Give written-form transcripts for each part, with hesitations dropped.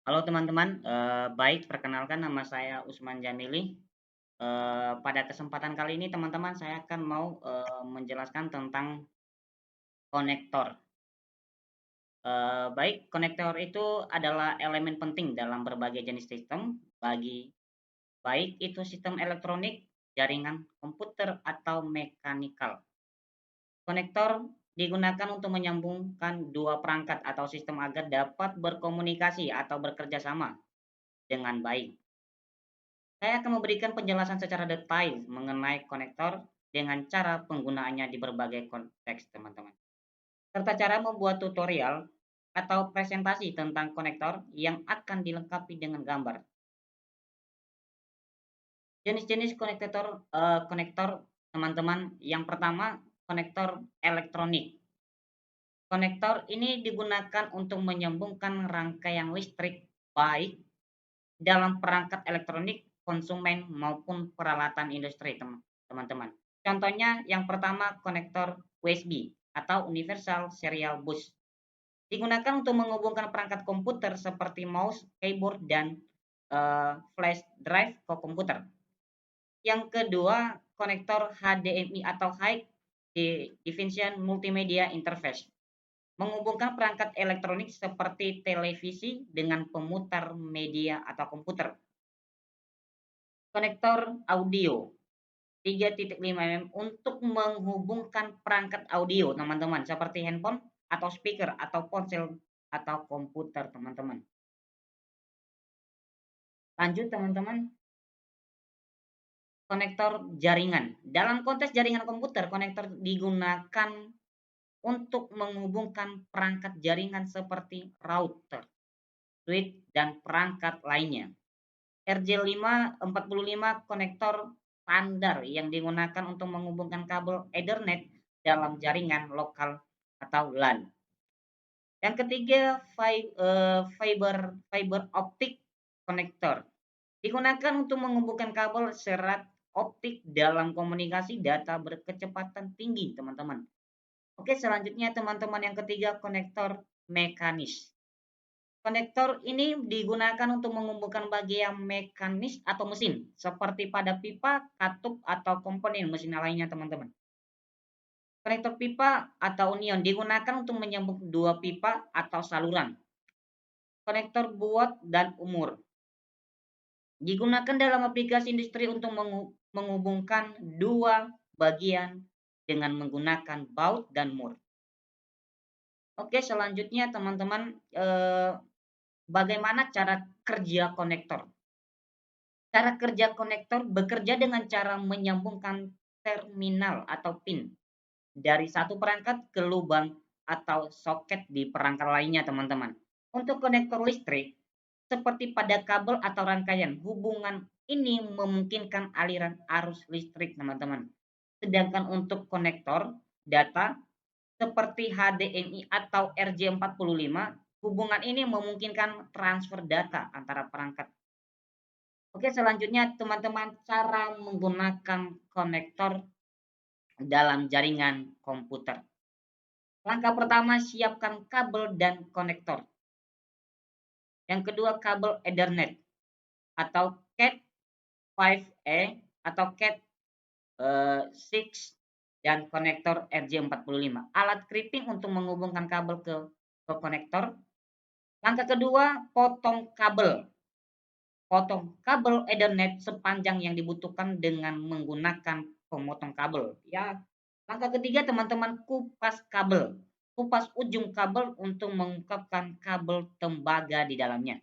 Halo teman-teman, baik perkenalkan nama saya Usman Jamili. Pada kesempatan kali ini teman-teman saya akan mau menjelaskan tentang konektor. Baik, konektor itu adalah elemen penting dalam berbagai jenis sistem, bagi baik itu sistem elektronik, jaringan komputer atau mekanikal. Konektor digunakan untuk menyambungkan dua perangkat atau sistem agar dapat berkomunikasi atau bekerja sama dengan baik. Saya akan memberikan penjelasan secara detail mengenai konektor dengan cara penggunaannya di berbagai konteks, teman-teman. Serta cara membuat tutorial atau presentasi tentang konektor yang akan dilengkapi dengan gambar. Jenis-jenis konektor, teman-teman. Yang pertama, konektor elektronik. Konektor ini digunakan untuk menyambungkan rangkaian listrik baik dalam perangkat elektronik, konsumen maupun peralatan industri, teman-teman. Contohnya yang pertama konektor USB atau Universal Serial Bus. Digunakan untuk menghubungkan perangkat komputer seperti mouse, keyboard, dan flash drive ke komputer. Yang kedua, konektor HDMI atau High Definition Multimedia Interface. Menghubungkan perangkat elektronik seperti televisi dengan pemutar media atau komputer. Konektor audio 3.5 mm untuk menghubungkan perangkat audio, teman-teman, seperti handphone atau speaker atau ponsel atau komputer, teman-teman. Lanjut, teman-teman. Konektor jaringan. Dalam konteks jaringan komputer, konektor digunakan untuk menghubungkan perangkat jaringan seperti router, switch, dan perangkat lainnya. RJ45 konektor standar yang digunakan untuk menghubungkan kabel Ethernet dalam jaringan lokal atau LAN. Yang ketiga, fiber optic konektor digunakan untuk menghubungkan kabel serat optik dalam komunikasi data berkecepatan tinggi, teman-teman. Oke, selanjutnya teman-teman, yang ketiga, konektor mekanis. Konektor ini digunakan untuk menghubungkan bagian mekanis atau mesin, seperti pada pipa, katup, atau komponen mesin lainnya, teman-teman. Konektor pipa atau union digunakan untuk menyambung dua pipa atau saluran. Konektor buat dan umur digunakan dalam aplikasi industri untuk menghubungkan dua bagian dengan menggunakan baut dan mur. Oke, selanjutnya teman-teman, bagaimana cara kerja konektor? Cara kerja konektor bekerja dengan cara menyambungkan terminal atau pin dari satu perangkat ke lubang atau soket di perangkat lainnya, teman-teman. Untuk konektor listrik, seperti pada kabel atau rangkaian, hubungan ini memungkinkan aliran arus listrik, teman-teman. Sedangkan untuk konektor data seperti HDMI atau RJ45, hubungan ini memungkinkan transfer data antara perangkat. Oke, selanjutnya teman-teman, cara menggunakan konektor dalam jaringan komputer. Langkah pertama, siapkan kabel dan konektor. Yang kedua, kabel Ethernet atau Cat 5e atau Cat 6 dan konektor RJ45. Alat crimping untuk menghubungkan kabel ke konektor. Langkah kedua, potong kabel. Potong kabel Ethernet sepanjang yang dibutuhkan dengan menggunakan pemotong kabel. Ya. Langkah ketiga, teman-teman, kupas kabel. Kupas ujung kabel untuk mengungkapkan kabel tembaga di dalamnya.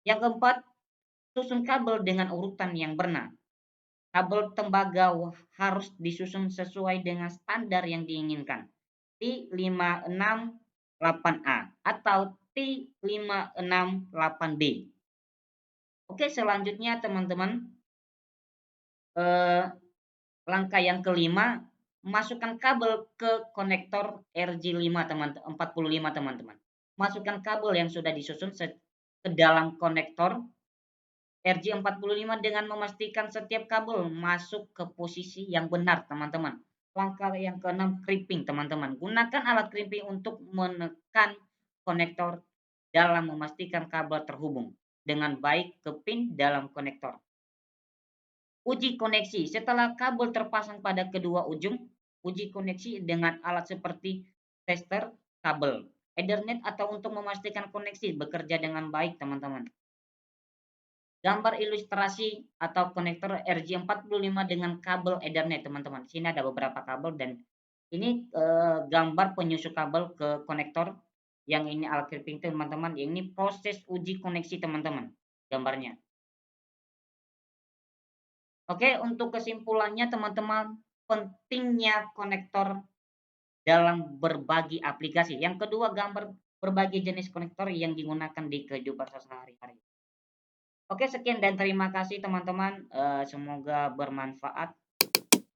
Yang keempat, susun kabel dengan urutan yang benar. Kabel tembaga harus disusun sesuai dengan standar yang diinginkan. T568A atau T568B. Oke, selanjutnya teman-teman, langkah yang kelima, masukkan kabel ke konektor RJ45, teman-teman. Masukkan kabel yang sudah disusun ke dalam konektor RJ45 dengan memastikan setiap kabel masuk ke posisi yang benar, teman-teman. Langkah yang keenam, crimping, teman-teman. Gunakan alat crimping untuk menekan konektor dalam memastikan kabel terhubung dengan baik ke pin dalam konektor. Uji koneksi. Setelah kabel terpasang pada kedua ujung, uji koneksi dengan alat seperti tester kabel, Ethernet atau untuk memastikan koneksi bekerja dengan baik, teman-teman. Gambar ilustrasi atau konektor RJ45 dengan kabel Ethernet, teman-teman. Sini ada beberapa kabel dan ini gambar penyusun kabel ke konektor. Yang ini alat clipping, teman-teman. Ini proses uji koneksi, teman-teman. Gambarnya. Oke, untuk kesimpulannya teman-teman, pentingnya konektor dalam berbagi aplikasi. Yang kedua, gambar berbagai jenis konektor yang digunakan di kehidupan sehari-hari. Oke, sekian dan terima kasih teman-teman. Semoga bermanfaat.